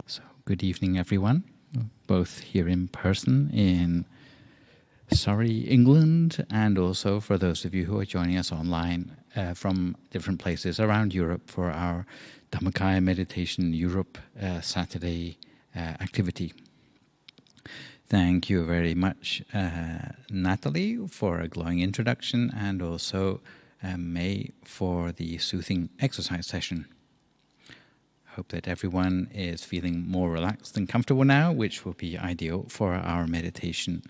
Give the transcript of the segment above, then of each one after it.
So, good evening, everyone, both here in person in Surrey, England, and also for those of you who are joining us online from different places around Europe for our Dhammakaya Meditation Europe Saturday activity. Thank you very much, Natalie, for a glowing introduction, and also May for the soothing exercise session. Hope that everyone is feeling more relaxed and comfortable now, which will be ideal for our meditation.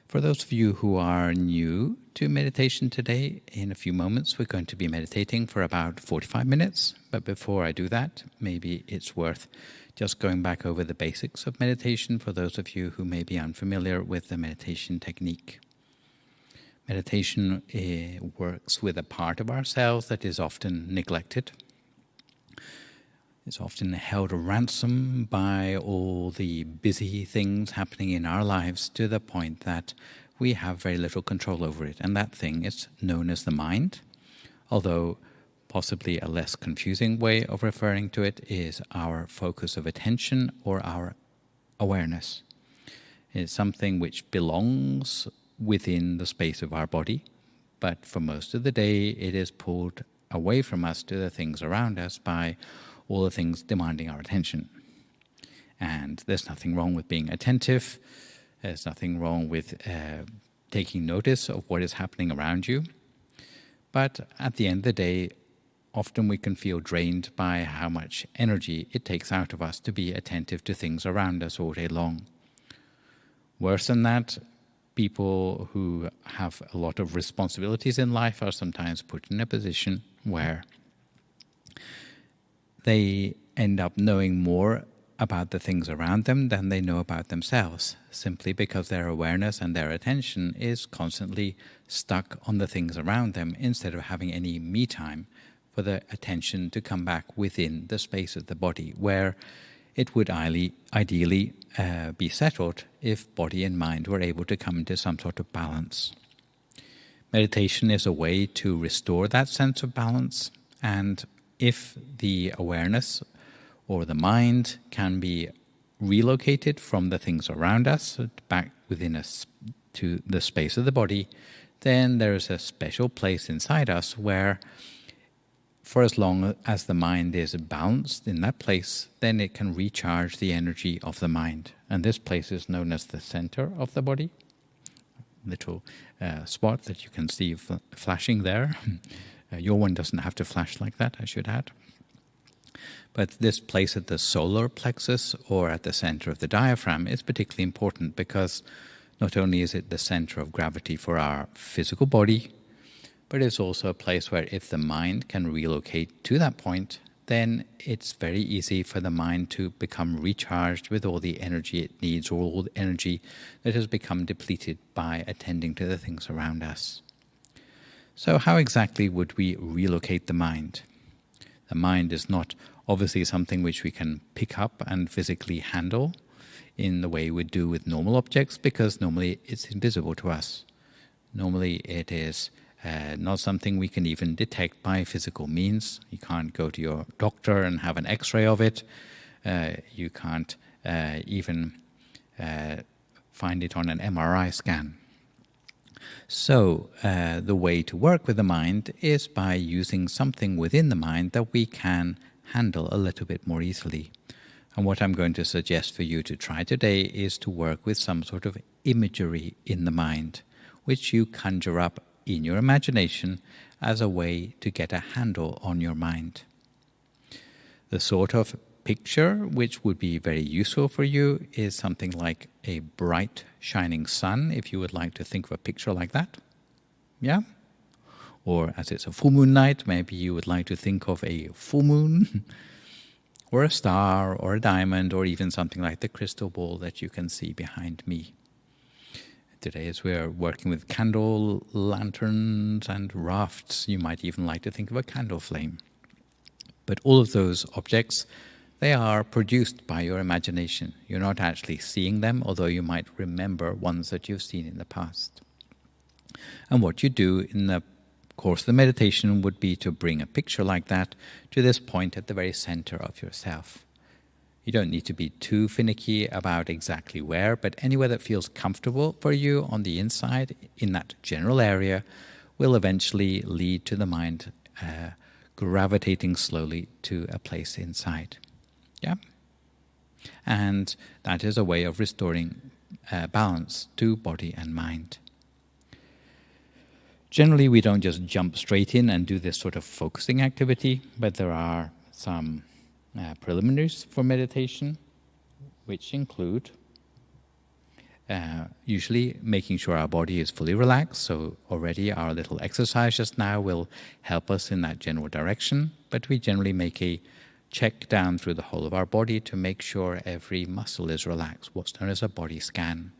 For those of you who are new to meditation today, in a few moments we're going to be meditating for about 45 minutes. But before I do that, maybe it's worth just going back over the basics of meditation for those of you who may be unfamiliar with the meditation technique. Meditation works with a part of ourselves that is often neglected. It's often held a ransom by all the busy things happening in our lives to the point that we have very little control over it. And that thing is known as the mind, although possibly a less confusing way of referring to it is our focus of attention or our awareness. It's something which belongs within the space of our body, but for most of the day it is pulled away from us to the things around us by all the things demanding our attention. And there's nothing wrong with being attentive. There's nothing wrong with taking notice of what is happening around you. But at the end of the day, often we can feel drained by how much energy it takes out of us to be attentive to things around us all day long. Worse than that, people who have a lot of responsibilities in life are sometimes put in a position where they end up knowing more about the things around them than they know about themselves, simply because their awareness and their attention is constantly stuck on the things around them instead of having any me time for the attention to come back within the space of the body, where it would ideally be settled if body and mind were able to come into some sort of balance. Meditation is a way to restore that sense of balance, and if the awareness or the mind can be relocated from the things around us back within us to the space of the body, then there is a special place inside us where, for as long as the mind is balanced in that place, then it can recharge the energy of the mind. And this place is known as the center of the body. Little spot that you can see flashing there. Your one doesn't have to flash like that, I should add. But this place at the solar plexus or at the center of the diaphragm is particularly important because not only is it the center of gravity for our physical body, but it's also a place where if the mind can relocate to that point, then it's very easy for the mind to become recharged with all the energy it needs, or all the energy that has become depleted by attending to the things around us. So how exactly would we relocate the mind? The mind is not obviously something which we can pick up and physically handle in the way we do with normal objects, because normally it's invisible to us. Normally it is not something we can even detect by physical means. You can't go to your doctor and have an x-ray of it. You can't even find it on an MRI scan. So the way to work with the mind is by using something within the mind that we can handle a little bit more easily. And what I'm going to suggest for you to try today is to work with some sort of imagery in the mind, which you conjure up in your imagination as a way to get a handle on your mind. The sort of picture which would be very useful for you is something like a bright shining sun, if you would like to think of a picture like that. Yeah? Or as it's a full moon night, maybe you would like to think of a full moon or a star or a diamond, or even something like the crystal ball that you can see behind me. Today, as we're working with candle lanterns and rafts, you might even like to think of a candle flame. But all of those objects, they are produced by your imagination. You're not actually seeing them, although you might remember ones that you've seen in the past. And what you do in the course of the meditation would be to bring a picture like that to this point at the very center of yourself. You don't need to be too finicky about exactly where, but anywhere that feels comfortable for you on the inside, in that general area, will eventually lead to the mind gravitating slowly to a place inside. Yeah? And that is a way of restoring balance to body and mind. Generally, we don't just jump straight in and do this sort of focusing activity, but there are some preliminaries for meditation, which include usually making sure our body is fully relaxed. So already our little exercise just now will help us in that general direction, but we generally make a check down through the whole of our body to make sure every muscle is relaxed, what's known as a body scan.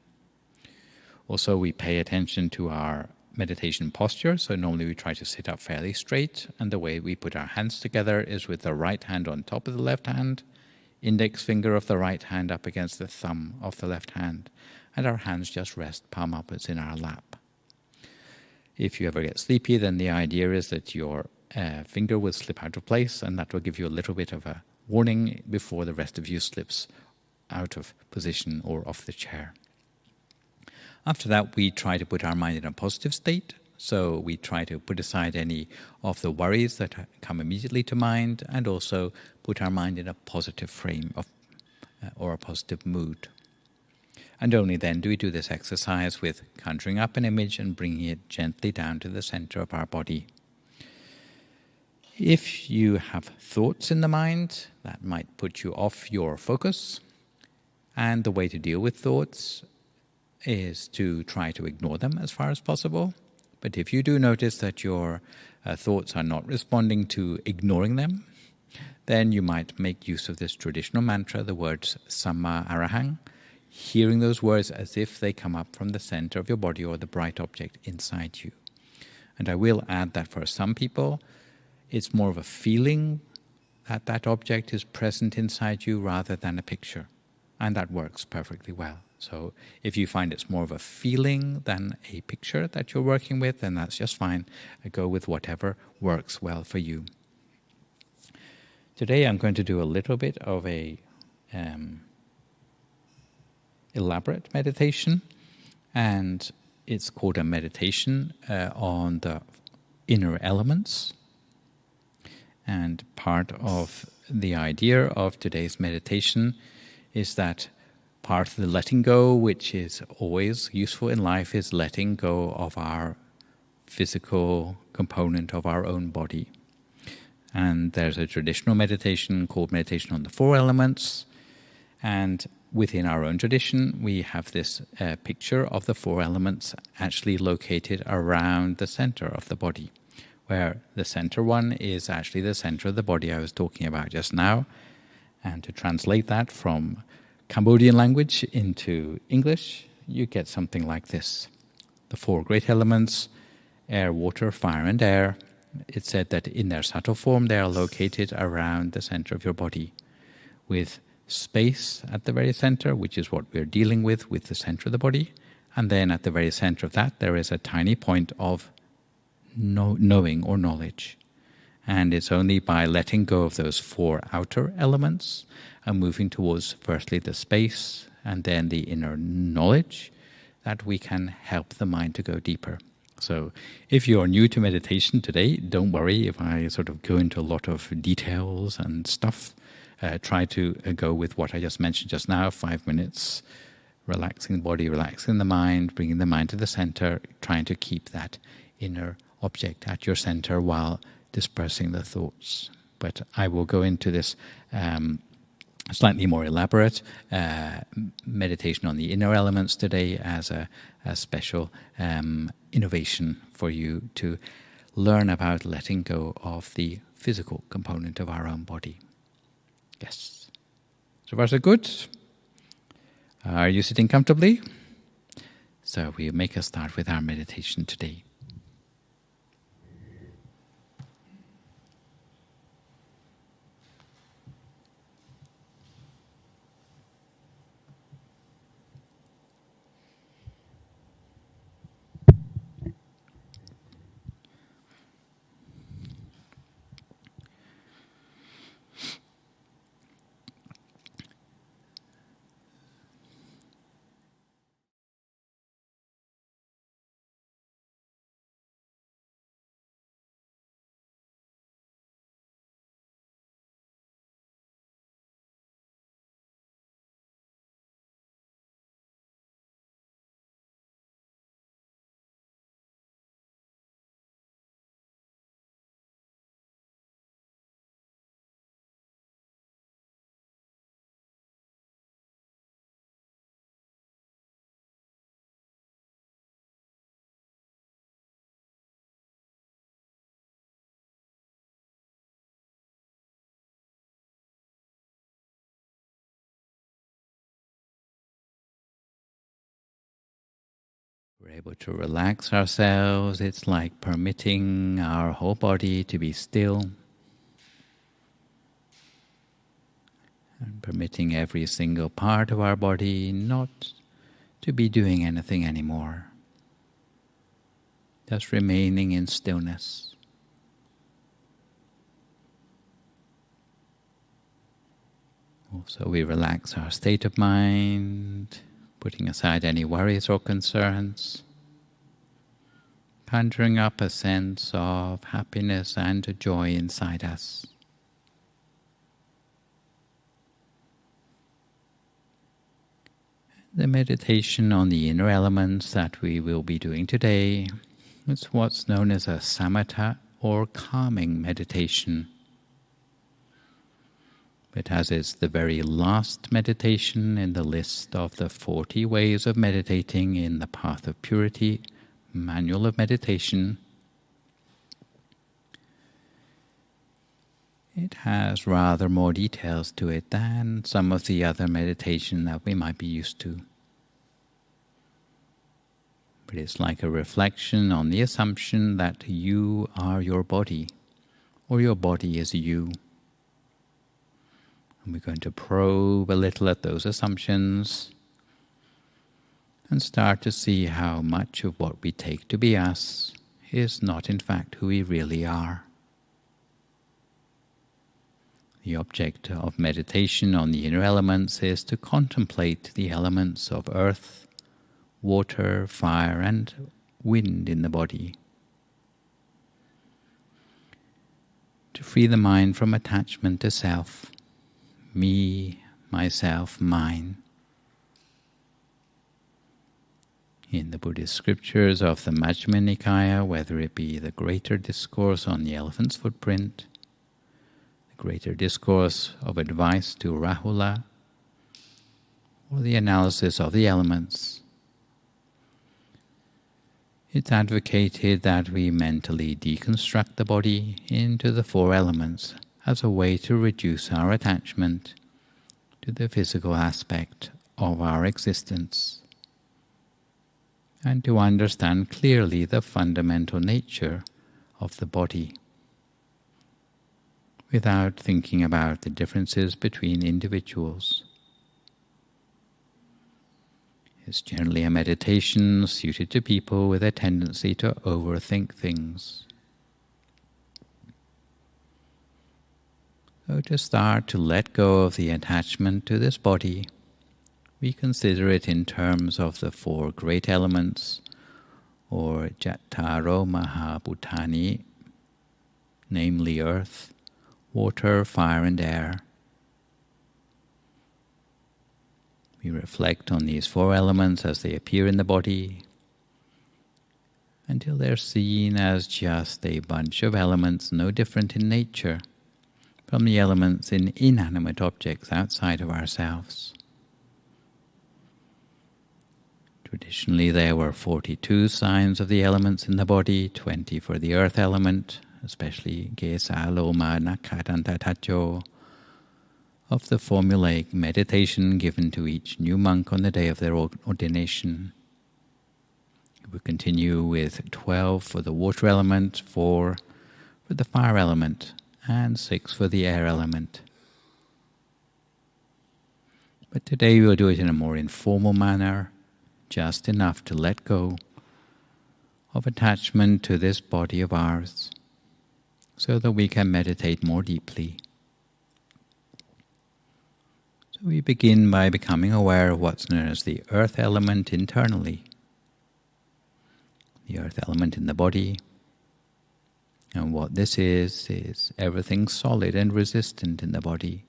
Also, we pay attention to our meditation posture. So normally we try to sit up fairly straight, and the way we put our hands together is with the right hand on top of the left hand, index finger of the right hand up against the thumb of the left hand, and our hands just rest palm upwards in our lap. If you ever get sleepy, then the idea is that your finger will slip out of place, and that will give you a little bit of a warning before the rest of you slips out of position or off the chair. After that, we try to put our mind in a positive state. So we try to put aside any of the worries that come immediately to mind, and also put our mind in a positive frame of, or a positive mood. And only then do we do this exercise with conjuring up an image and bringing it gently down to the center of our body. If you have thoughts in the mind, that might put you off your focus. And the way to deal with thoughts is to try to ignore them as far as possible. But if you do notice that your thoughts are not responding to ignoring them, then you might make use of this traditional mantra, the words Samma Arahang, hearing those words as if they come up from the center of your body or the bright object inside you. And I will add that for some people, it's more of a feeling that that object is present inside you rather than a picture. And that works perfectly well. So if you find it's more of a feeling than a picture that you're working with, then that's just fine. Go with whatever works well for you. Today I'm going to do a little bit of a elaborate meditation, and it's called a meditation on the inner elements. And part of the idea of today's meditation is that part of the letting go, which is always useful in life, is letting go of our physical component of our own body. And there's a traditional meditation called meditation on the four elements. And within our own tradition, we have this picture of the four elements actually located around the center of the body, where the center one is actually the center of the body I was talking about just now. And to translate that from Cambodian language into English, you get something like this. The four great elements, air, water, fire, and air. It's said that in their subtle form, they are located around the center of your body, with space at the very center, which is what we're dealing with the center of the body. And then at the very center of that, there is a tiny point of knowing or knowledge. And it's only by letting go of those four outer elements and moving towards firstly the space and then the inner knowledge that we can help the mind to go deeper. So if you're new to meditation today, don't worry if I sort of go into a lot of details and stuff. Try to go with what I just mentioned just now, 5 minutes, relaxing the body, relaxing the mind, bringing the mind to the center, trying to keep that inner object at your center while dispersing the thoughts. But I will go into this slightly more elaborate meditation on the inner elements today as a special innovation for you to learn about letting go of the physical component of our own body. Yes. So far so good. Are you sitting comfortably? So we'll make a start with our meditation today. We're able to relax ourselves. It's like permitting our whole body to be still and permitting every single part of our body not to be doing anything anymore. Just remaining in stillness. Also, we relax our state of mind, putting aside any worries or concerns, conjuring up a sense of happiness and joy inside us. The meditation on the inner elements that we will be doing today is what's known as a samatha or calming meditation. But as it's the very last meditation in the list of the 40 ways of meditating in the Path of Purity Manual of Meditation, it has rather more details to it than some of the other meditation that we might be used to. But it's like a reflection on the assumption that you are your body, or your body is you. And we're going to probe a little at those assumptions and start to see how much of what we take to be us is not in fact who we really are. The object of meditation on the inner elements is to contemplate the elements of earth, water, fire, and wind in the body. To free the mind from attachment to self. Me, myself, mine. In the Buddhist scriptures of the Majjhima Nikaya, whether it be the greater discourse on the elephant's footprint, the greater discourse of advice to Rahula, or the analysis of the elements, it's advocated that we mentally deconstruct the body into the 4 elements as a way to reduce our attachment to the physical aspect of our existence and to understand clearly the fundamental nature of the body without thinking about the differences between individuals. It's generally a meditation suited to people with a tendency to overthink things. So to start to let go of the attachment to this body, we consider it in terms of the 4 great elements, or Jattaro Mahabhutani, namely earth, water, fire, and air. We reflect on these 4 elements as they appear in the body, until they're seen as just a bunch of elements no different in nature from the elements in inanimate objects outside of ourselves. Traditionally, there were 42 signs of the elements in the body, 20 for the earth element, especially Gesa, Loma, Nakadanta, Tacho, of the formulaic meditation given to each new monk on the day of their ordination. We continue with 12 for the water element, 4 for the fire element, and 6 for the air element. But today we'll do it in a more informal manner, just enough to let go of attachment to this body of ours, so that we can meditate more deeply. So we begin by becoming aware of what's known as the earth element internally, the earth element in the body. And what this is everything solid and resistant in the body.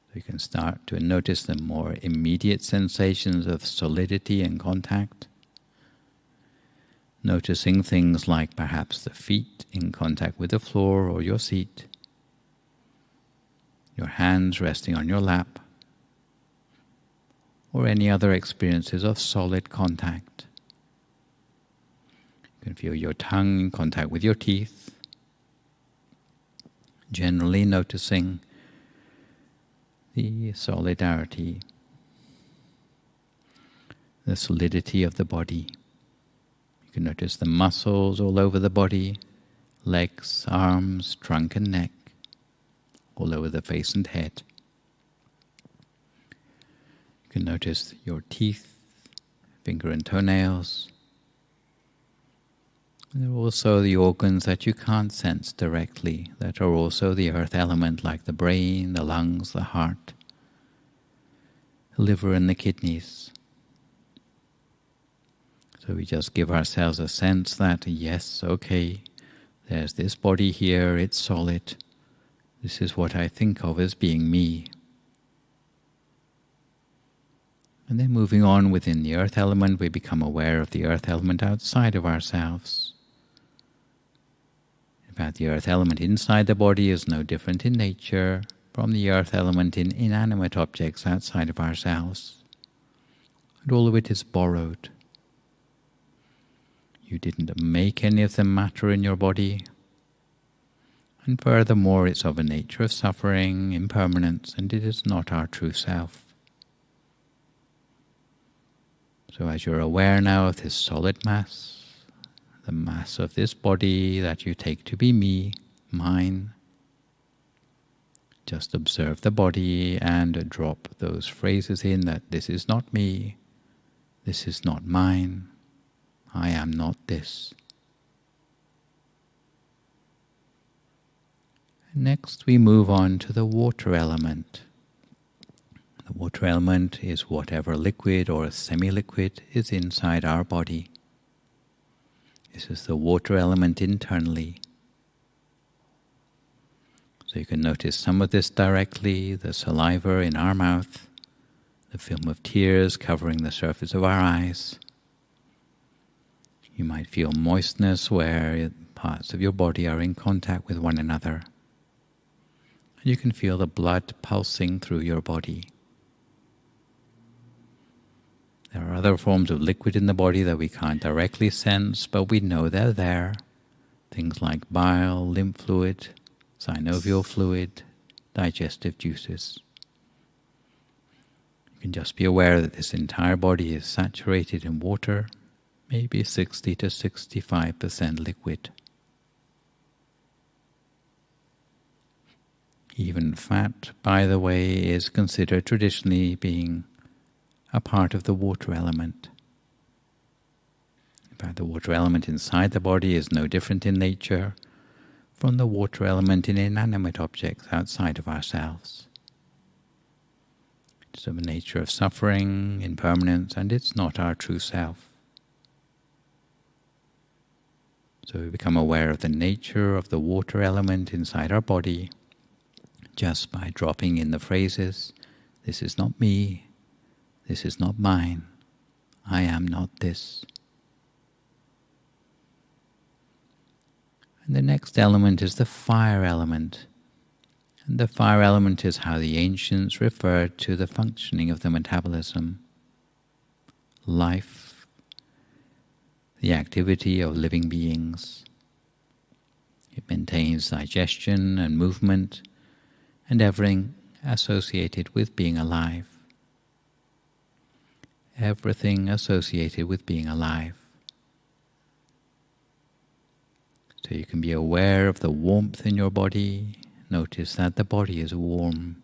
So you can start to notice the more immediate sensations of solidity and contact. Noticing things like perhaps the feet in contact with the floor or your seat, your hands resting on your lap, or any other experiences of solid contact. You can feel your tongue in contact with your teeth, generally noticing the solidarity. the solidity of the body. You can notice the muscles all over the body, legs, arms, trunk and neck, all over the face and head. You can notice your teeth, finger and toenails. There are also the organs that you can't sense directly, that are also the earth element, like the brain, the lungs, the heart, the liver and the kidneys. So we just give ourselves a sense that, yes, okay, there's this body here, it's solid. This is what I think of as being me. And then moving on within the earth element, we become aware of the earth element outside of ourselves. In fact, the earth element inside the body is no different in nature from the earth element in inanimate objects outside of ourselves. And all of it is borrowed. You didn't make any of them matter in your body. And furthermore, it's of a nature of suffering, impermanence, and it is not our true self. So as you're aware now of this solid mass, the mass of this body that you take to be me, mine, just observe the body and drop those phrases in that this is not me, this is not mine, I am not this. Next we move on to the water element. The water element is whatever liquid or semi-liquid is inside our body. This is the water element internally. So you can notice some of this directly, the saliva in our mouth, the film of tears covering the surface of our eyes. You might feel moistness where parts of your body are in contact with one another. And you can feel the blood pulsing through your body. There are other forms of liquid in the body that we can't directly sense, but we know they're there. Things like bile, lymph fluid, synovial fluid, digestive juices. You can just be aware that this entire body is saturated in water, maybe 60 to 65% liquid. Even fat, by the way, is considered traditionally being a part of the water element. In fact, the water element inside the body is no different in nature from the water element in inanimate objects outside of ourselves. It's of a nature of suffering, impermanence, and it's not our true self. So we become aware of the nature of the water element inside our body just by dropping in the phrases, this is not me, this is not mine, I am not this. And the next element is the fire element. And the fire element is how the ancients referred to the functioning of the metabolism, life, the activity of living beings. It maintains digestion and movement and everything associated with being alive. Everything associated with being alive. So you can be aware of the warmth in your body. Notice that the body is warm.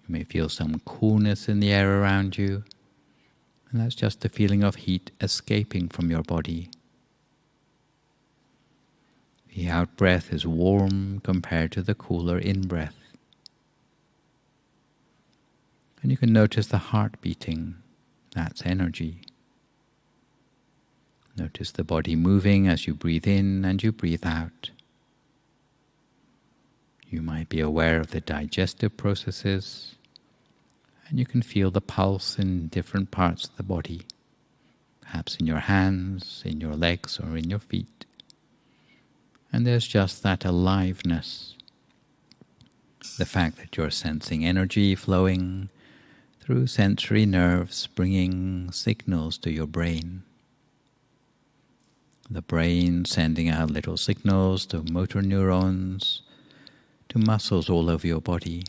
You may feel some coolness in the air around you, and that's just the feeling of heat escaping from your body. The out-breath is warm compared to the cooler in-breath. And you can notice the heart beating. That's energy. Notice the body moving as you breathe in and you breathe out. You might be aware of the digestive processes, and you can feel the pulse in different parts of the body, perhaps in your hands, in your legs, or in your feet. And there's just that aliveness, the fact that you're sensing energy flowing through sensory nerves, bringing signals to your brain. The brain sending out little signals to motor neurons, to muscles all over your body.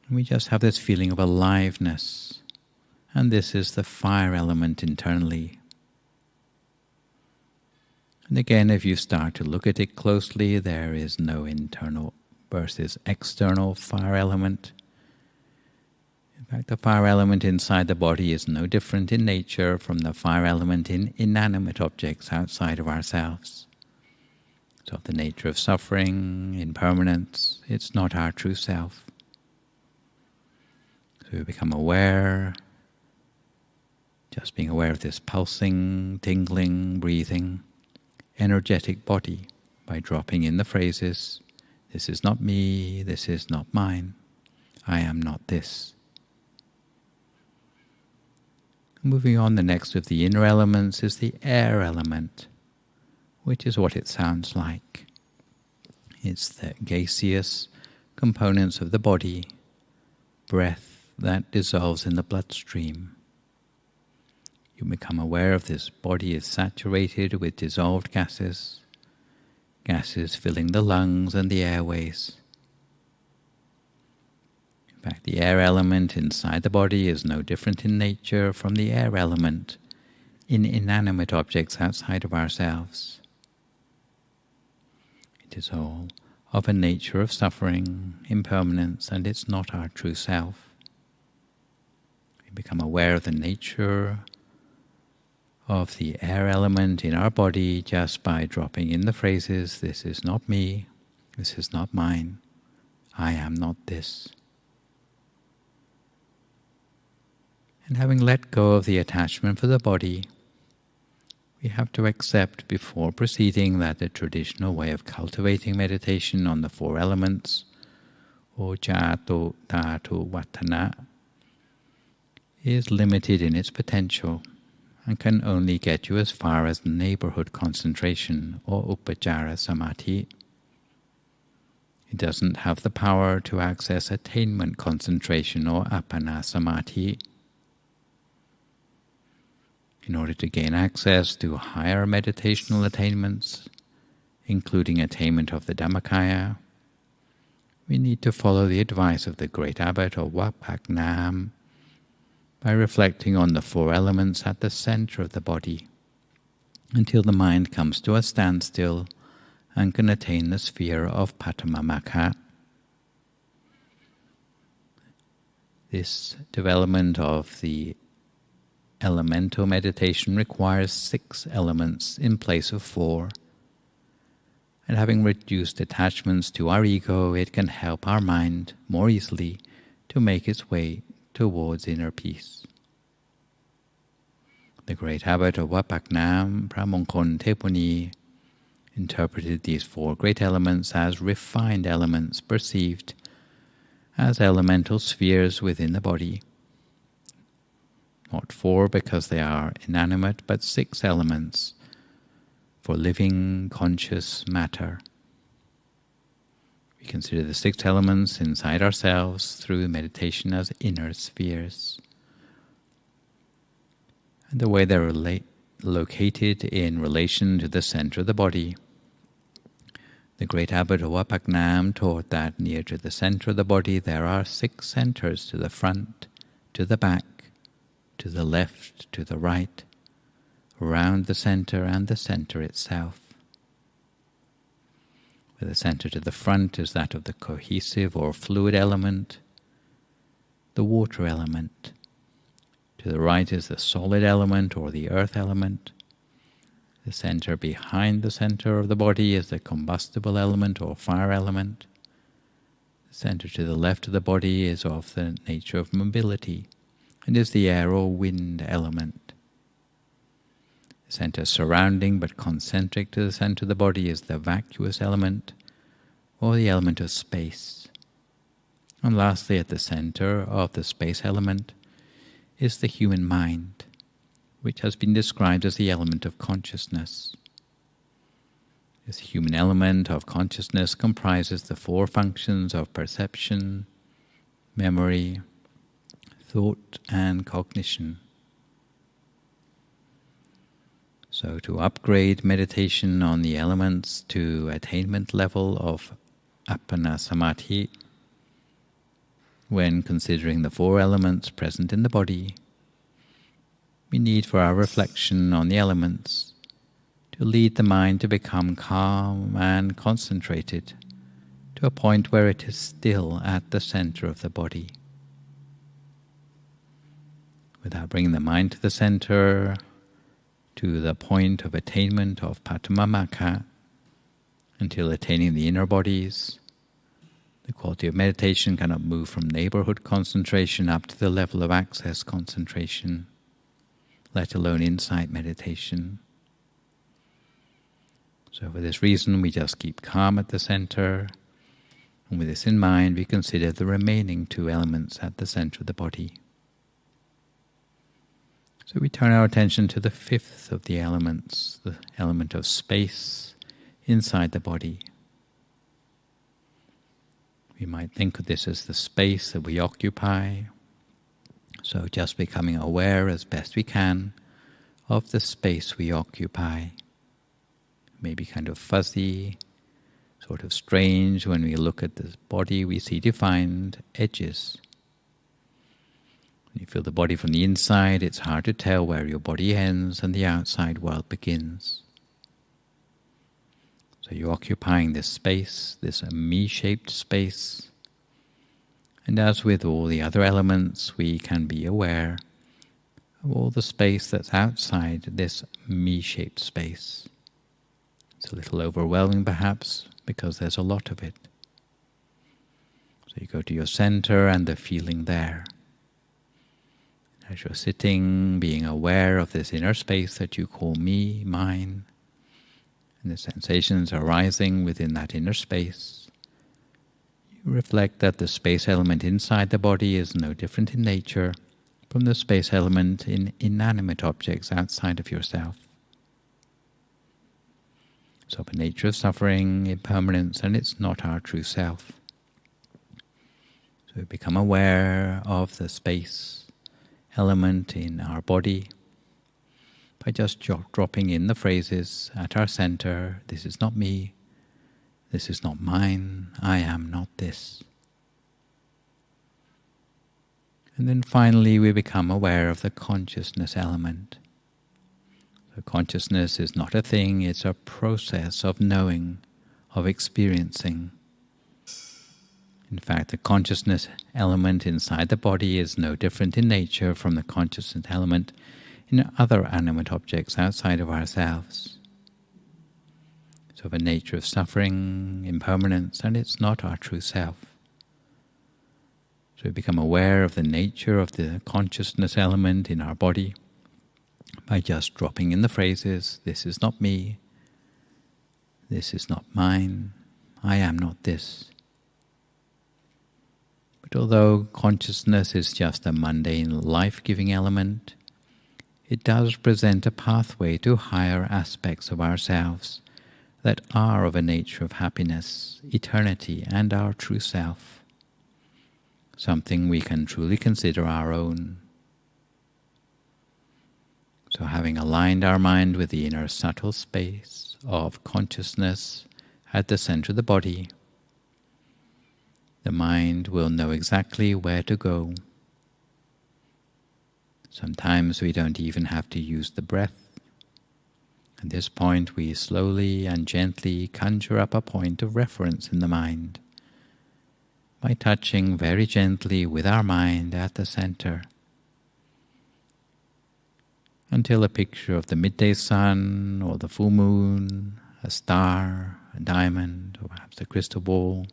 And we just have this feeling of aliveness. And this is the fire element internally. And again, if you start to look at it closely, there is no internal versus external fire element. In fact, the fire element inside the body is no different in nature from the fire element in inanimate objects outside of ourselves. It's of the nature of suffering, impermanence. It's not our true self. So we become aware, just being aware of this pulsing, tingling, breathing, energetic body by dropping in the phrases, this is not me, this is not mine, I am not this. Moving on, the next of the inner elements is the air element, which is what it sounds like. It's the gaseous components of the body, breath that dissolves in the bloodstream. You become aware of this body is saturated with dissolved gases, gases filling the lungs and the airways. In fact, the air element inside the body is no different in nature from the air element in inanimate objects outside of ourselves. It is all of a nature of suffering, impermanence, and it's not our true self. We become aware of the nature of the air element in our body just by dropping in the phrases, this is not me, this is not mine, I am not this. And having let go of the attachment for the body, we have to accept before proceeding that the traditional way of cultivating meditation on the four elements, or Jatu, Dhatu, Vatana, is limited in its potential and can only get you as far as neighborhood concentration or Upajjhara Samadhi. It doesn't have the power to access attainment concentration or Appana Samadhi. In order to gain access to higher meditational attainments, including attainment of the Dhammakaya, we need to follow the advice of the great abbot of Wat Phak Nam by reflecting on the four elements at the center of the body until the mind comes to a standstill and can attain the sphere of Patamamakha. This development of the elemental meditation requires 6 elements in place of 4. And having reduced attachments to our ego, it can help our mind more easily to make its way towards inner peace. The great abbot of Wat Phak Nam, Phra Mongkol Thepuni, interpreted these 4 great elements as refined elements perceived as elemental spheres within the body. Not 4 because they are inanimate, but 6 elements for living, conscious matter. We consider the 6 elements inside ourselves through meditation as inner spheres. And the way they're located in relation to the center of the body. The great abbot of Wat Phak Nam taught that near to the center of the body there are 6 centers, to the front, to the back, to the left, to the right, around the center and the center itself. Where the center to the front is that of the cohesive or fluid element, the water element. To the right is the solid element or the earth element. The center behind the center of the body is the combustible element or fire element. The center to the left of the body is of the nature of mobility and is the air or wind element. The center surrounding but concentric to the center of the body is the vacuous element or the element of space. And lastly, at the center of the space element is the human mind, which has been described as the element of consciousness. This human element of consciousness comprises the 4 functions of perception, memory, thought, and cognition. So to upgrade meditation on the elements to attainment level of Appana Samadhi, when considering the 4 elements present in the body, we need for our reflection on the elements to lead the mind to become calm and concentrated to a point where it is still at the center of the body. Without bringing the mind to the center, to the point of attainment of Pattamamaka, until attaining the inner bodies, the quality of meditation cannot move from neighborhood concentration up to the level of access concentration, let alone insight meditation. So for this reason, we just keep calm at the center, and with this in mind, we consider the remaining 2 elements at the center of the body. So we turn our attention to the 5th of the elements, the element of space inside the body. We might think of this as the space that we occupy, so just becoming aware as best we can of the space we occupy. Maybe kind of fuzzy, sort of strange. When we look at the body, we see defined edges. When you feel the body from the inside, it's hard to tell where your body ends and the outside world begins. So you're occupying this space, this me-shaped space. And as with all the other elements, we can be aware of all the space that's outside this me-shaped space. It's a little overwhelming perhaps, because there's a lot of it. So you go to your center and the feeling there. As you're sitting, being aware of this inner space that you call me, mine, and the sensations arising within that inner space, you reflect that the space element inside the body is no different in nature from the space element in inanimate objects outside of yourself. So the nature of suffering, impermanence, and it's not our true self. So we become aware of the space element in our body by just dropping in the phrases at our center. This is not me, this is not mine, I am not this. And then finally we become aware of the consciousness element. So consciousness is not a thing, it's a process of knowing, of experiencing. In fact, the consciousness element inside the body is no different in nature from the consciousness element in other animate objects outside of ourselves. So the nature of suffering, impermanence, and it's not our true self. So we become aware of the nature of the consciousness element in our body by just dropping in the phrases, this is not me, this is not mine, I am not this. But although consciousness is just a mundane life-giving element, it does present a pathway to higher aspects of ourselves that are of a nature of happiness, eternity, and our true self, something we can truly consider our own. So having aligned our mind with the inner subtle space of consciousness at the center of the body, the mind will know exactly where to go. Sometimes we don't even have to use the breath. At this point, we slowly and gently conjure up a point of reference in the mind by touching very gently with our mind at the center, until a picture of the midday sun or the full moon, a star, a diamond, or perhaps a crystal ball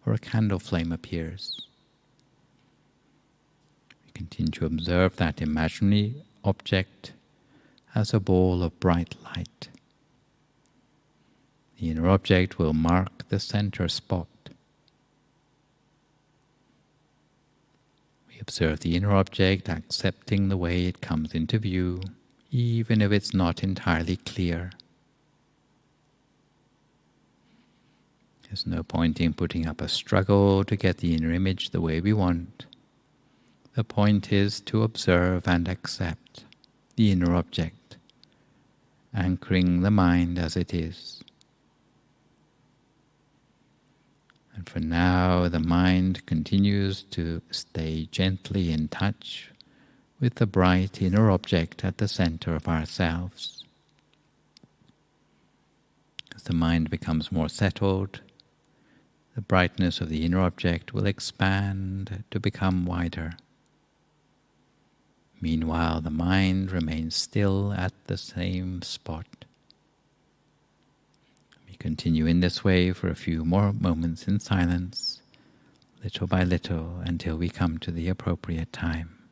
or a candle flame appears. We continue to observe that imaginary object as a ball of bright light. The inner object will mark the center spot. We observe the inner object, accepting the way it comes into view, even if it's not entirely clear. There's no point in putting up a struggle to get the inner image the way we want. The point is to observe and accept the inner object, anchoring the mind as it is. And for now, the mind continues to stay gently in touch with the bright inner object at the center of ourselves. As the mind becomes more settled, the brightness of the inner object will expand to become wider. Meanwhile, the mind remains still at the same spot. We continue in this way for a few more moments in silence, little by little, until we come to the appropriate time.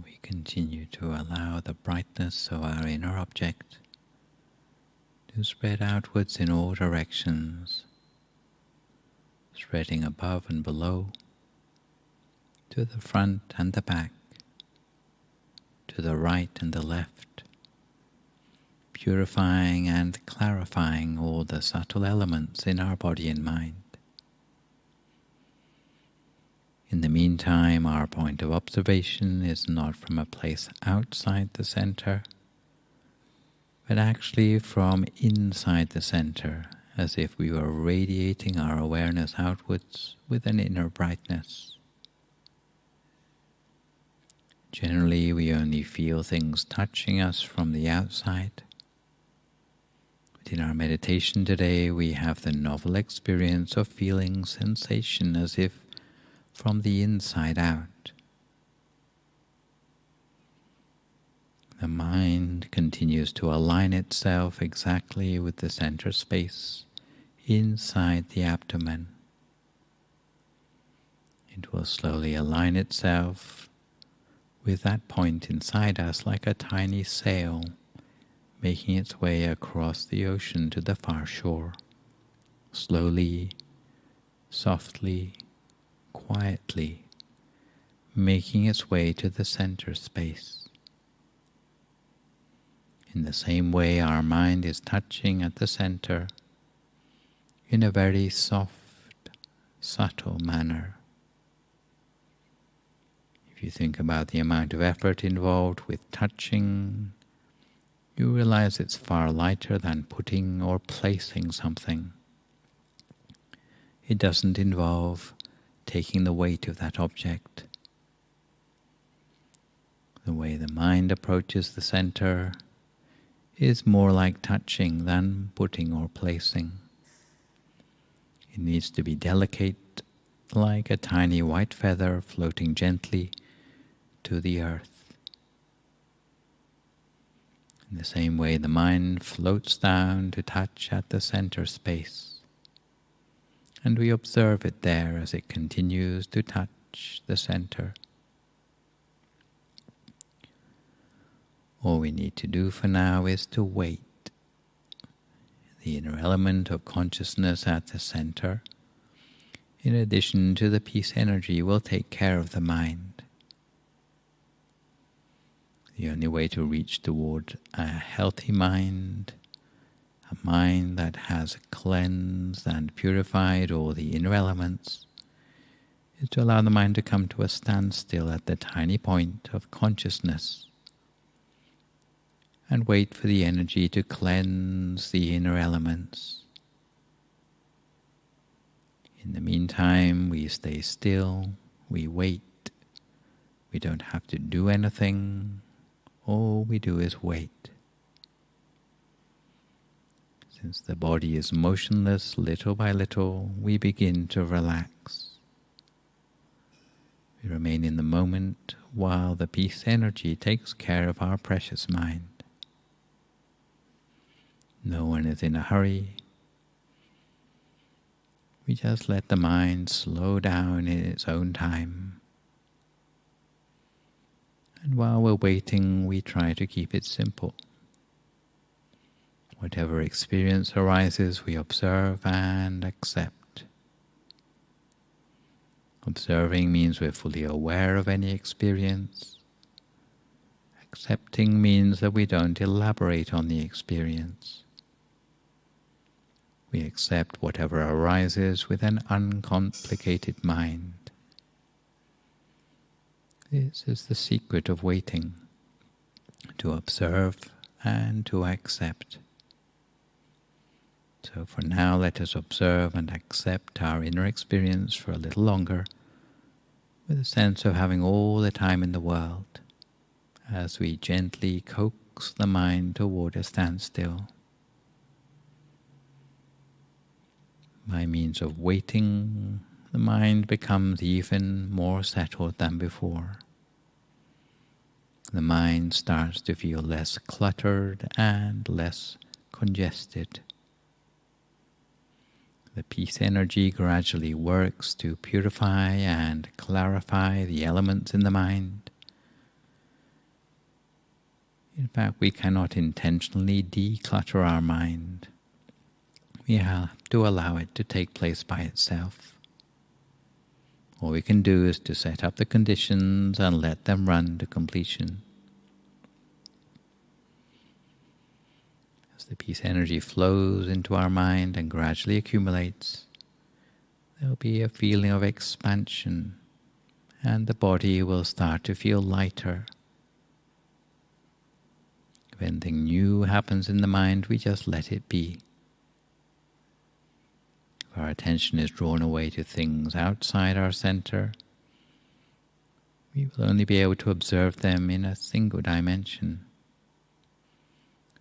We continue to allow the brightness of our inner object to spread outwards in all directions, spreading above and below, to the front and the back, to the right and the left, purifying and clarifying all the subtle elements in our body and mind. In the meantime, our point of observation is not from a place outside the center, but actually from inside the center, as if we were radiating our awareness outwards with an inner brightness. Generally, we only feel things touching us from the outside. But in our meditation today, we have the novel experience of feeling sensation as if from the inside out. The mind continues to align itself exactly with the center space inside the abdomen. It will slowly align itself with that point inside us like a tiny sail making its way across the ocean to the far shore, slowly, softly, quietly, making its way to the center space. In the same way, our mind is touching at the center in a very soft, subtle manner. If you think about the amount of effort involved with touching, you realize it's far lighter than putting or placing something. It doesn't involve taking the weight of that object. The way the mind approaches the center is more like touching than putting or placing. It needs to be delicate, like a tiny white feather floating gently to the earth. In the same way, the mind floats down to touch at the center space, and we observe it there as it continues to touch the center. All we need to do for now is to wait. The inner element of consciousness at the center, in addition to the peace energy, will take care of the mind. The only way to reach toward a healthy mind, a mind that has cleansed and purified all the inner elements, is to allow the mind to come to a standstill at the tiny point of consciousness and wait for the energy to cleanse the inner elements. In the meantime, we stay still, we wait. We don't have to do anything. All we do is wait. Since the body is motionless, little by little, we begin to relax. We remain in the moment while the peace energy takes care of our precious mind. No one is in a hurry. We just let the mind slow down in its own time. And while we're waiting, we try to keep it simple. Whatever experience arises, we observe and accept. Observing means we're fully aware of any experience. Accepting means that we don't elaborate on the experience. We accept whatever arises with an uncomplicated mind. This is the secret of waiting, to observe and to accept. So for now, let us observe and accept our inner experience for a little longer, with a sense of having all the time in the world, as we gently coax the mind toward a standstill. By means of waiting, the mind becomes even more settled than before. The mind starts to feel less cluttered and less congested. The peace energy gradually works to purify and clarify the elements in the mind, In fact, we cannot intentionally declutter our mind. We have to allow it to take place by itself. All we can do is to set up the conditions and let them run to completion. As the peace energy flows into our mind and gradually accumulates, there will be a feeling of expansion, and the body will start to feel lighter. If anything new happens in the mind, we just let it be. If our attention is drawn away to things outside our center, we will only be able to observe them in a single dimension.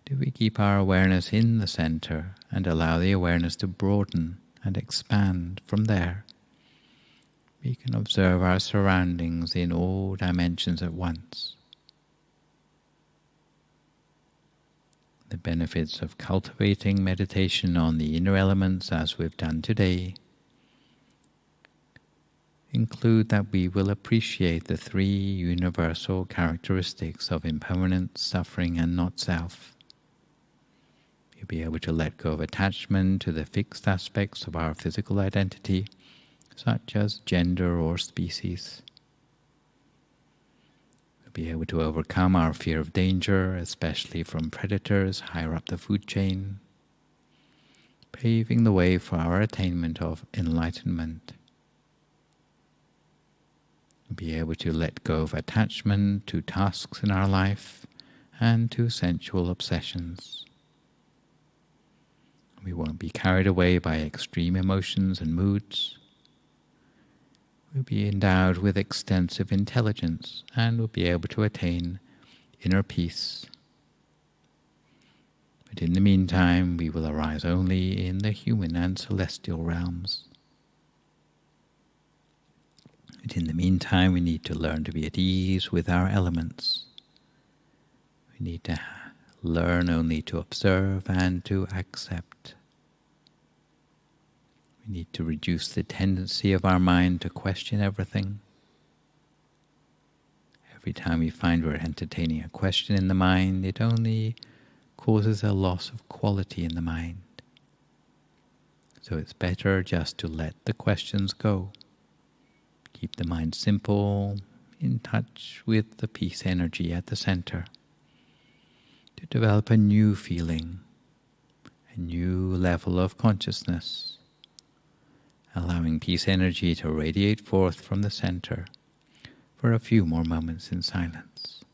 Do we keep our awareness in the center and allow the awareness to broaden and expand from there? We can observe our surroundings in all dimensions at once. The benefits of cultivating meditation on the inner elements as we've done today include that we will appreciate the three universal characteristics of impermanence, suffering, and not-self. You'll be able to let go of attachment to the fixed aspects of our physical identity, such as gender or species. We'll be able to overcome our fear of danger, especially from predators higher up the food chain, paving the way for our attainment of enlightenment. We'll be able to let go of attachment to tasks in our life and to sensual obsessions. We won't be carried away by extreme emotions and moods. We'll be endowed with extensive intelligence and will be able to attain inner peace. But in the meantime, we will arise only in the human and celestial realms. But in the meantime, we need to learn to be at ease with our elements. We need to learn only to observe and to accept. We need to reduce the tendency of our mind to question everything. Every time we find we're entertaining a question in the mind, it only causes a loss of quality in the mind. So it's better just to let the questions go. Keep the mind simple, in touch with the peace energy at the center. To develop a new feeling, a new level of consciousness, allowing peace energy to radiate forth from the center for a few more moments in silence.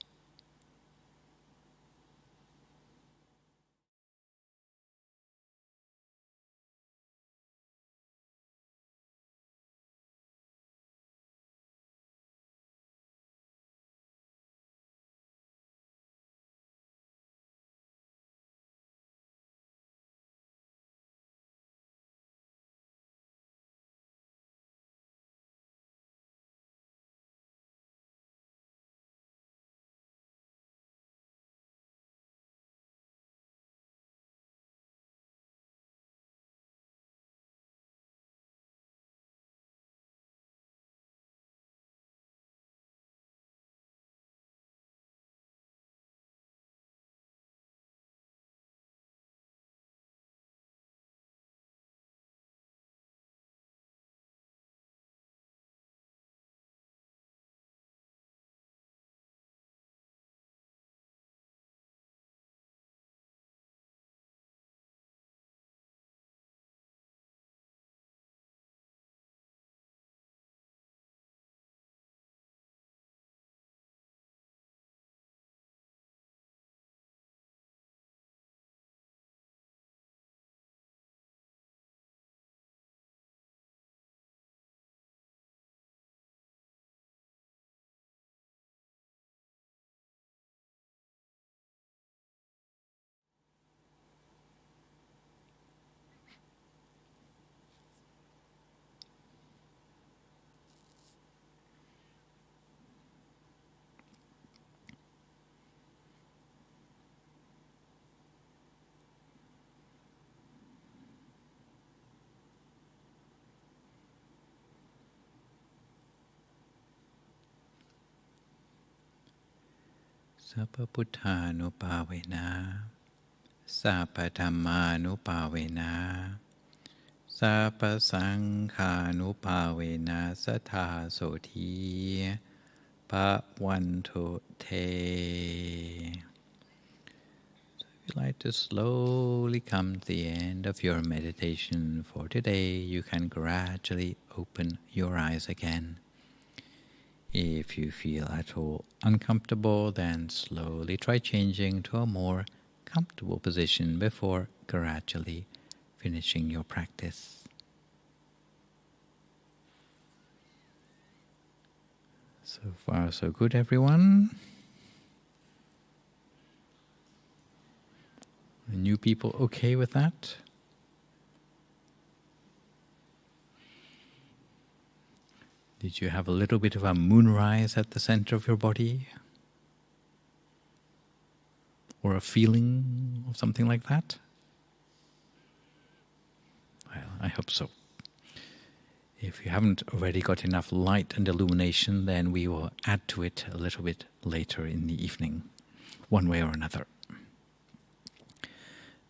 Sappa Buddhanupavena, Sappa Dhammanupavena, Sappa Sanghanupavena Sattha Soti Bhavantu Te. So if you'd like to slowly come to the end of your meditation for today, you can gradually open your eyes again. If you feel at all uncomfortable, then slowly try changing to a more comfortable position before gradually finishing your practice. So far, so good, everyone. The new people okay with that? Did you have a little bit of a moonrise at the center of your body? Or a feeling of something like that? Well, I hope so. If you haven't already got enough light and illumination, then we will add to it a little bit later in the evening, one way or another.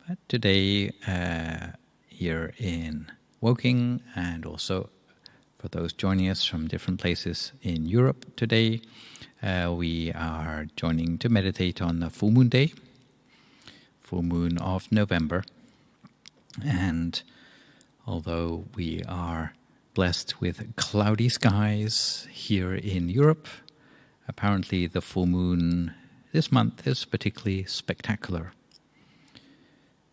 But today, here in Woking, and also for those joining us from different places in Europe today, we are joining to meditate on the full moon day, full moon of November. And although we are blessed with cloudy skies here in Europe, apparently the full moon this month is particularly spectacular.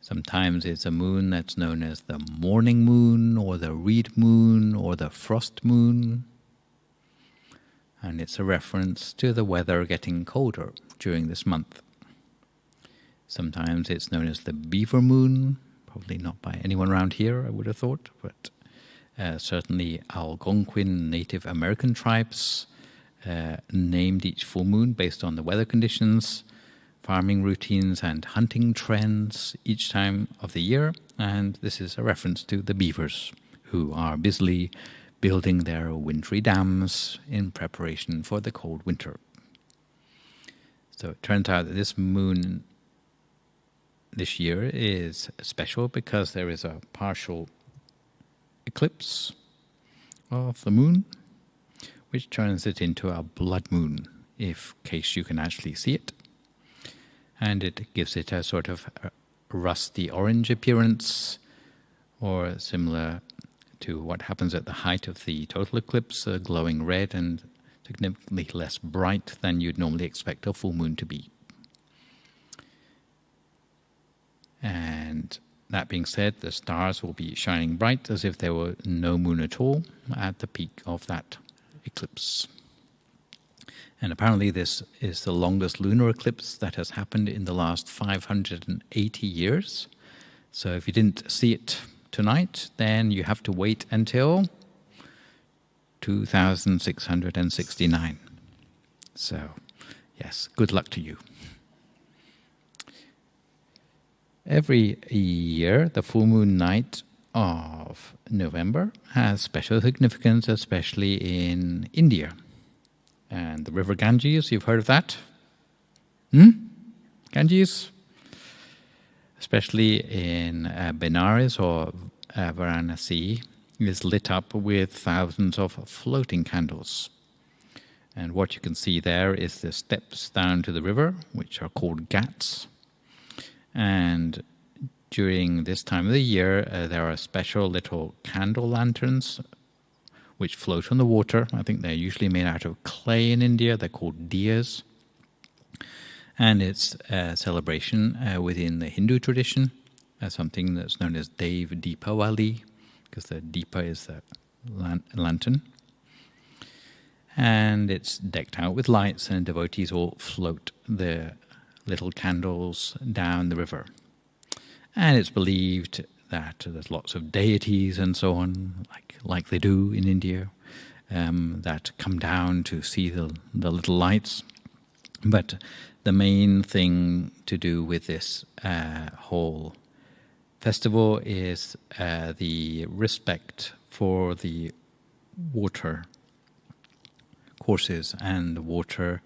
Sometimes it's a moon that's known as the morning moon, or the reed moon, or the frost moon. And it's a reference to the weather getting colder during this month. Sometimes it's known as the beaver moon, probably not by anyone around here, I would have thought, but certainly Algonquin Native American tribes named each full moon based on the weather conditions, farming routines and hunting trends each time of the year, and this is a reference to the beavers, who are busily building their wintry dams in preparation for the cold winter. So it turns out that this moon this year is special because there is a partial eclipse of the moon, which turns it into a blood moon, in case you can actually see it. And it gives it a sort of rusty orange appearance, or similar to what happens at the height of the total eclipse, glowing red and significantly less bright than you'd normally expect a full moon to be. And that being said, the stars will be shining bright as if there were no moon at all at the peak of that eclipse. And apparently this is the longest lunar eclipse that has happened in the last 580 years. So if you didn't see it tonight, then you have to wait until 2669. So, yes, good luck to you. Every year, the full moon night of November has special significance, especially in India. And the river Ganges, you've heard of that? Ganges? Especially in Benares or Varanasi, is lit up with thousands of floating candles. And what you can see there is the steps down to the river, which are called ghats. And during this time of the year, there are special little candle lanterns which float on the water. I think they're usually made out of clay in India. They're called diyas. And it's a celebration within the Hindu tradition, something that's known as Dev Deepawali, because the Deepa is the lantern. And it's decked out with lights, and devotees all float the little candles down the river. And it's believed that there's lots of deities and so on, like they do in India, that come down to see the little lights. But the main thing to do with this whole festival is the respect for the water courses and the water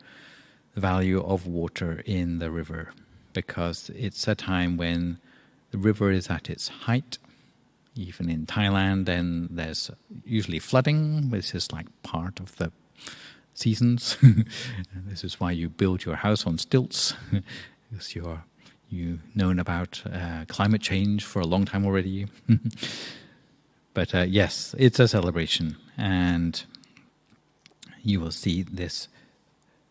the value of water in the river, because it's a time when the river is at its height. Even in Thailand, then there's usually flooding. This is like part of the seasons. This is why you build your house on stilts, because you've known about climate change for a long time already. But yes, it's a celebration, and you will see this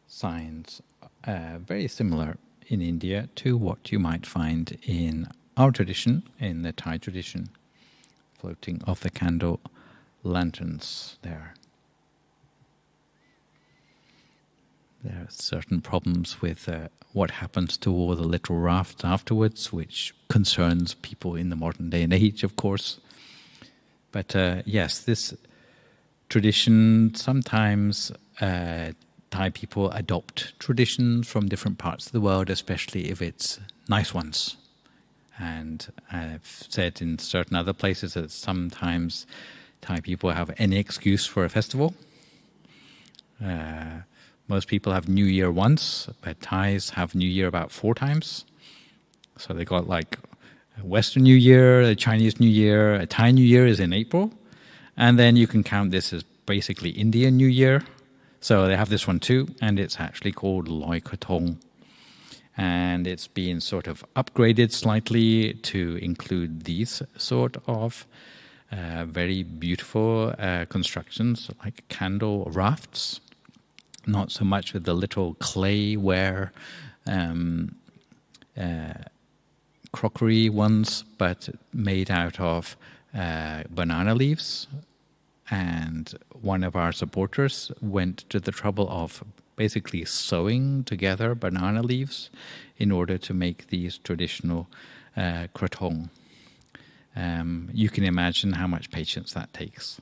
signs very similar in India to what you might find in our tradition, in the Thai tradition, floating of the candle lanterns there. There are certain problems with what happens to all the little rafts afterwards, which concerns people in the modern day and age, of course. But yes, this tradition, sometimes Thai people adopt traditions from different parts of the world, especially if it's nice ones. And I've said in certain other places that sometimes Thai people have any excuse for a festival. Most people have New Year once, but Thais have New Year about 4 times. So they got like a Western New Year, a Chinese New Year, a Thai New Year is in April. And then you can count this as basically Indian New Year. So they have this one too, and it's actually called Loi Krathong. And it's been sort of upgraded slightly to include these sort of very beautiful constructions like candle rafts. Not so much with the little clayware crockery ones, but made out of banana leaves. And one of our supporters went to the trouble of basically sewing together banana leaves in order to make these traditional krathong. You can imagine how much patience that takes.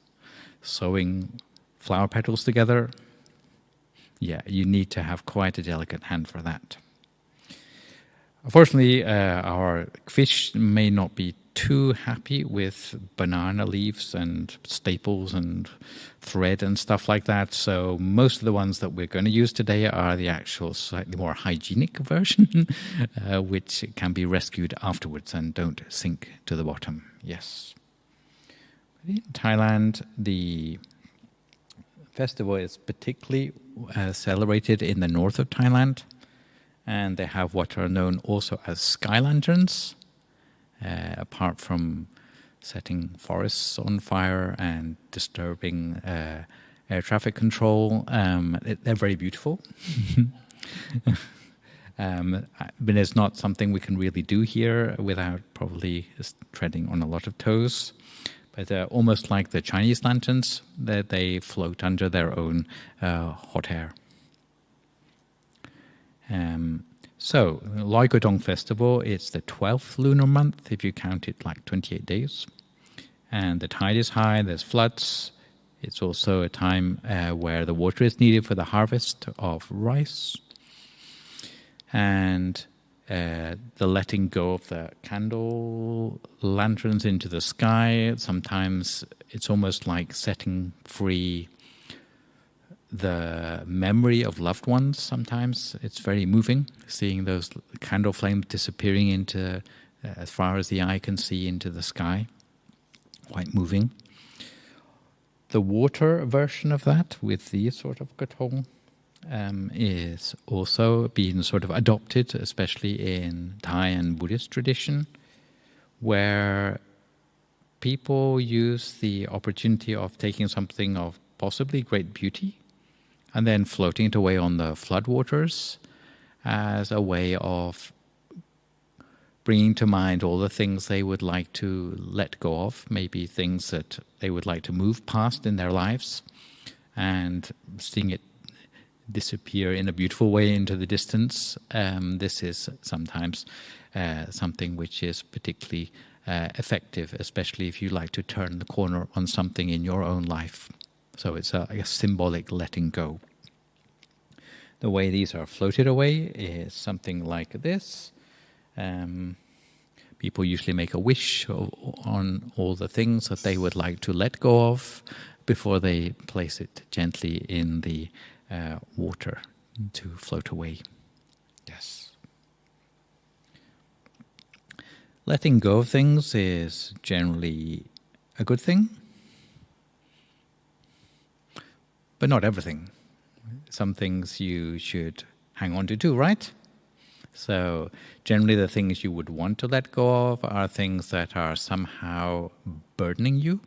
Sewing flower petals together, yeah, you need to have quite a delicate hand for that. Unfortunately, our fish may not be too happy with banana leaves and staples and thread and stuff like that. So most of the ones that we're going to use today are the actual slightly more hygienic version, which can be rescued afterwards and don't sink to the bottom. Yes. In Thailand, the festival is particularly celebrated in the north of Thailand, and they have what are known also as sky lanterns. Apart from setting forests on fire and disturbing air traffic control, they're very beautiful. But it's not something we can really do here without probably treading on a lot of toes. But almost like the Chinese lanterns, that they float under their own hot air. So, Loi Krathong Festival, it's the 12th lunar month, if you count it like 28 days. And the tide is high, there's floods. It's also a time where the water is needed for the harvest of rice. And the letting go of the candle lanterns into the sky. Sometimes it's almost like setting free the memory of loved ones. Sometimes it's very moving, seeing those candle flames disappearing into, as far as the eye can see, into the sky. Quite moving. The water version of that, with these sort of krathong, is also being sort of adopted, especially in Thai and Buddhist tradition, where people use the opportunity of taking something of possibly great beauty and then floating it away on the floodwaters as a way of bringing to mind all the things they would like to let go of, maybe things that they would like to move past in their lives, and seeing it disappear in a beautiful way into the distance. This is sometimes something which is particularly effective, especially if you like to turn the corner on something in your own life. So it's a symbolic letting go. The way these are floated away is something like this. People usually make a wish on all the things that they would like to let go of before they place it gently in the water to float away. Yes. Letting go of things is generally a good thing, but not everything. Some things you should hang on to too, right? So generally the things you would want to let go of are things that are somehow burdening you.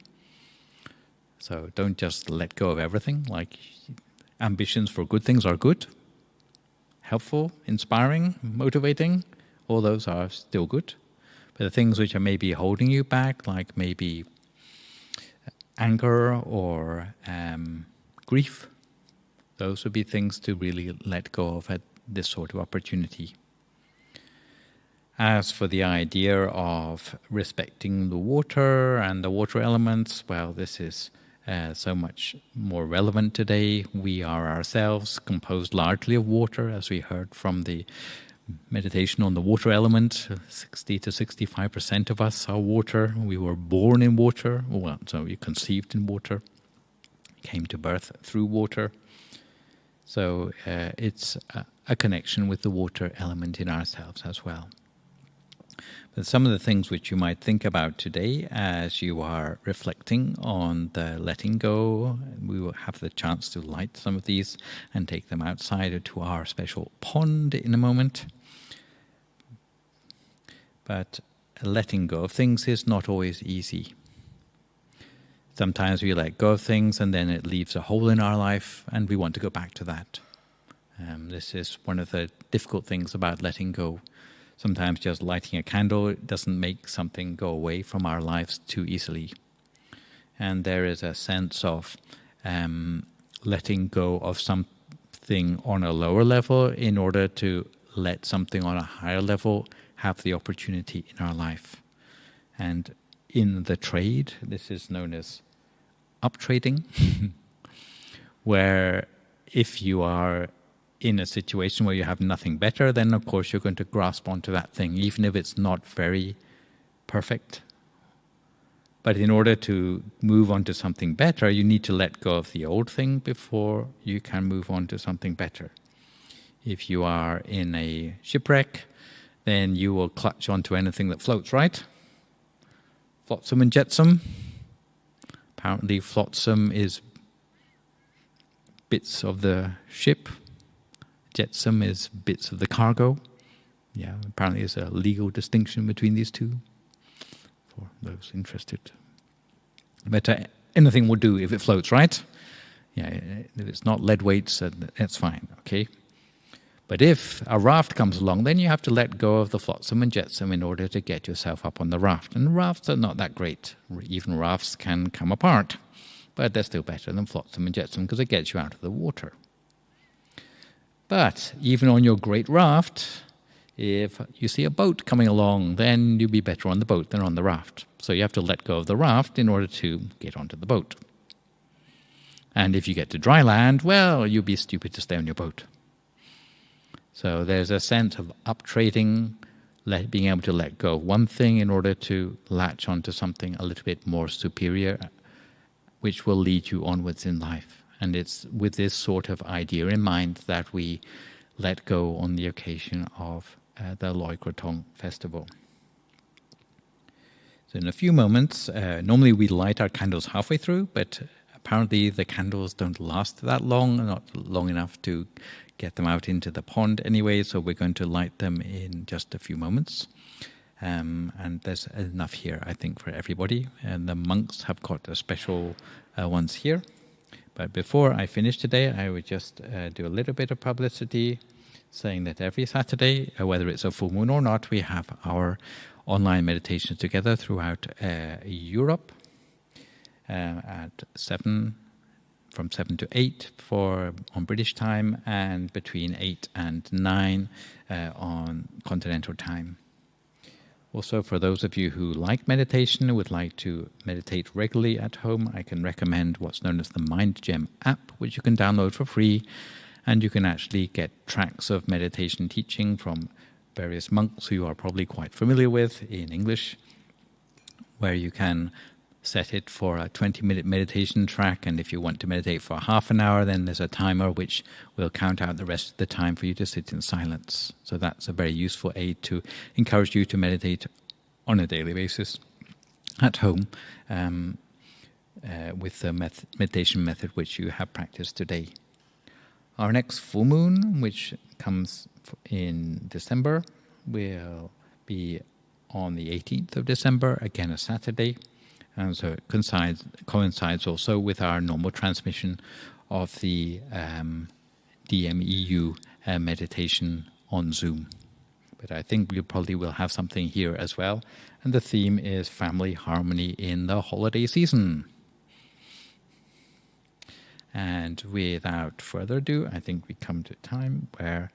So don't just let go of everything. Like, ambitions for good things are good, helpful, inspiring, motivating. All those are still good. But the things which are maybe holding you back, like maybe anger or grief, those would be things to really let go of at this sort of opportunity. As for the idea of respecting the water and the water elements, well, this is so much more relevant today. We are ourselves composed largely of water, as we heard from the meditation on the water element. 60 to 65% of us are water. We were born in water, well, so we conceived in water, came to birth through water. So it's a connection with the water element in ourselves as well. But some of the things which you might think about today as you are reflecting on the letting go, we will have the chance to light some of these and take them outside to our special pond in a moment. But letting go of things is not always easy. Sometimes we let go of things and then it leaves a hole in our life and we want to go back to that. This is one of the difficult things about letting go. Sometimes just lighting a candle doesn't make something go away from our lives too easily. And there is a sense of letting go of something on a lower level in order to let something on a higher level have the opportunity in our life. And in the trade, this is known as uptrading, where if you are in a situation where you have nothing better, then of course you're going to grasp onto that thing, even if it's not very perfect. But in order to move on to something better, you need to let go of the old thing before you can move on to something better. If you are in a shipwreck, then you will clutch onto anything that floats, right? Flotsam and jetsam. Apparently flotsam is bits of the ship. Jetsam is bits of the cargo. Yeah, apparently there's a legal distinction between these two for those interested. But anything will do if it floats, right? Yeah, if it's not lead weights, that's fine, okay? But if a raft comes along, then you have to let go of the flotsam and jetsam in order to get yourself up on the raft. And rafts are not that great. Even rafts can come apart. But they're still better than flotsam and jetsam because it gets you out of the water. But even on your great raft, if you see a boat coming along, then you'll be better on the boat than on the raft. So you have to let go of the raft in order to get onto the boat. And if you get to dry land, well, you'll be stupid to stay on your boat. So there's a sense of uptrading, being able to let go of one thing in order to latch onto something a little bit more superior, which will lead you onwards in life. And it's with this sort of idea in mind that we let go on the occasion of the Loi Krathong festival. So in a few moments, normally we light our candles halfway through, but apparently the candles don't last that long, not long enough to get them out into the pond anyway, so we're going to light them in just a few moments. And there's enough here, I think, for everybody. And the monks have got a special ones here. But before I finish today, I would just do a little bit of publicity, saying that every Saturday, whether it's a full moon or not, we have our online meditations together throughout Europe at 7, from 7 to 8 on British time, and between 8 and 9 on continental time. Also, for those of you who like meditation and would like to meditate regularly at home, I can recommend what's known as the MindGem app, which you can download for free. And you can actually get tracks of meditation teaching from various monks who you are probably quite familiar with in English, where you can set it for a 20-minute meditation track, and if you want to meditate for half an hour, then there's a timer which will count out the rest of the time for you to sit in silence. So that's a very useful aid to encourage you to meditate on a daily basis at home with the meditation method which you have practiced today. Our next full moon, which comes in December, will be on the 18th of December, again a Saturday. And so it coincides also with our normal transmission of the DMEU meditation on Zoom. But I think we probably will have something here as well. And the theme is family harmony in the holiday season. And without further ado, I think we come to a time where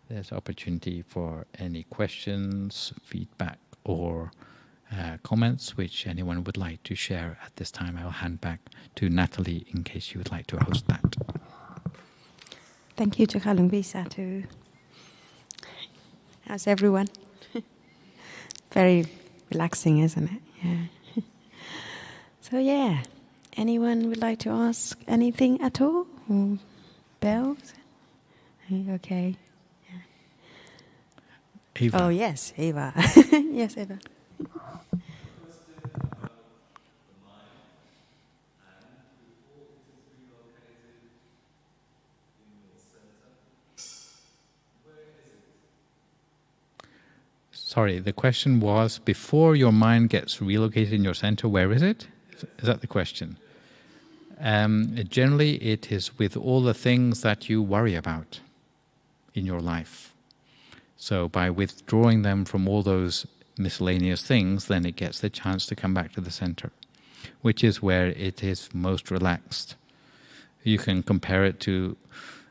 there's opportunity for any questions, feedback, or comments which anyone would like to share at this time. I'll hand back to Natalie in case you would like to host that. Thank you, Chakalung Bisatu. How's everyone? Very relaxing, isn't it? Yeah. So yeah, anyone would like to ask anything at all? Or bells? Okay. Yeah. Eva. Oh yes, Eva. Yes, Eva. Sorry, the question was, before your mind gets relocated in your center, where is it? Is that the question? Generally, it is with all the things that you worry about in your life. So by withdrawing them from all those miscellaneous things, then it gets the chance to come back to the center, which is where it is most relaxed. You can compare it to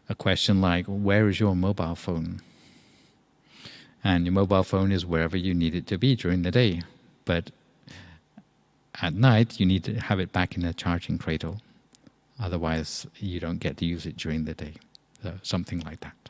a question like, where is your mobile phone? And your mobile phone is wherever you need it to be during the day. But at night, you need to have it back in a charging cradle. Otherwise, you don't get to use it during the day. So something like that.